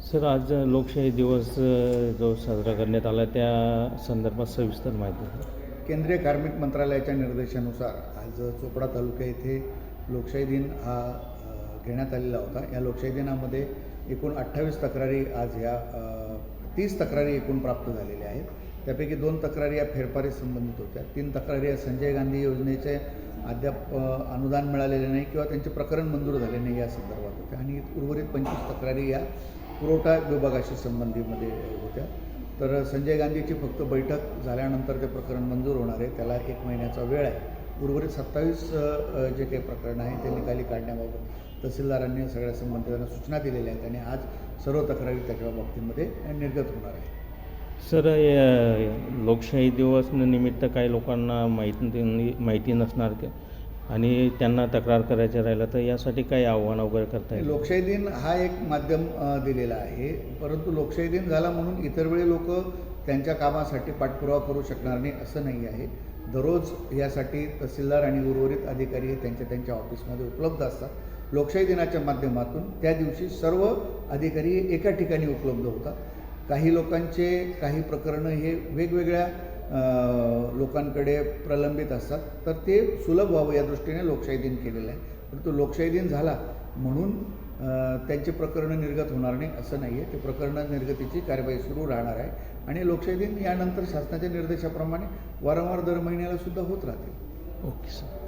Sir, आज लोकशाही दिवस जो साजरा करण्यात आला त्या संदर्भात सविस्तर माहिती द्या. केंद्रीय कार्मिक मंत्रालयाच्या निर्देशानुसार आज चोपडा तालुका येथे लोकशाही दिन हा घेण्यात आलेला होता. या लोकशाही दिनामध्ये एकूण 28 तक्रारी आज ह्या 30 तक्रारी एकूण प्राप्त झालेल्या आहेत. त्यापैकी 2 तक्रारी या फेरफारी संबंधित होत्या. 3 तक्रारी या संजय गांधी योजनेचे अद्याप अनुदान मिळालेले नाही किंवा त्यांचे प्रकरण मंजूर झाले नाही या संदर्भात होत्या आणि उर्वरित 25 तक्रारी या पुरवठा विभागाशी संबंधीमध्ये होत्या. तर संजय गांधीची फक्त बैठक झाल्यानंतर ते प्रकरण मंजूर होणार आहे, त्याला 1 महिन्याचा वेळ आहे. उर्वरित 27 जे काही प्रकरण आहे ते निकाली काढण्याबाबत तहसीलदारांनी सगळ्या संबंधितांना सूचना दिलेल्या आहेत आणि आज सर्व तक्रारी त्याच्या बाबतीमध्ये निर्गत होणार आहे. सर, लोकशाही दिवस निमित्त काही लोकांना माहिती नसणार आणि त्यांना तक्रार करायचं राहिलं तर यासाठी काही आव्हान वगैरे करता येईल? लोकशाही दिन हा एक माध्यम दिलेला आहे, परंतु लोकशाही दिन झाला म्हणून इतर वेळी लोक त्यांच्या कामासाठी पाठपुरावा करू शकणार नाही असं नाही आहे. दररोज यासाठी तहसीलदार आणि उर्वरित अधिकारी हे त्यांच्या ऑफिसमध्ये उपलब्ध असतात. लोकशाही दिनाच्या माध्यमातून त्या दिवशी सर्व अधिकारी एका ठिकाणी उपलब्ध होतात. काही लोकांचे काही प्रकरणं हे वेगवेगळ्या लोकांकडे प्रलंबित असतात, तर ते सुलभ व्हावं या दृष्टीने लोकशाही दिन केलेला आहे. परंतु लोकशाही दिन झाला म्हणून त्यांचे प्रकरणं निर्गत होणार नाही असं नाही आहे. ते प्रकरणं निर्गतीची कार्यवाही सुरू राहणार आहे आणि लोकशाही दिन यानंतर शासनाच्या निर्देशाप्रमाणे वारंवार दर महिन्याला सुद्धा होत राहते. Okay sir.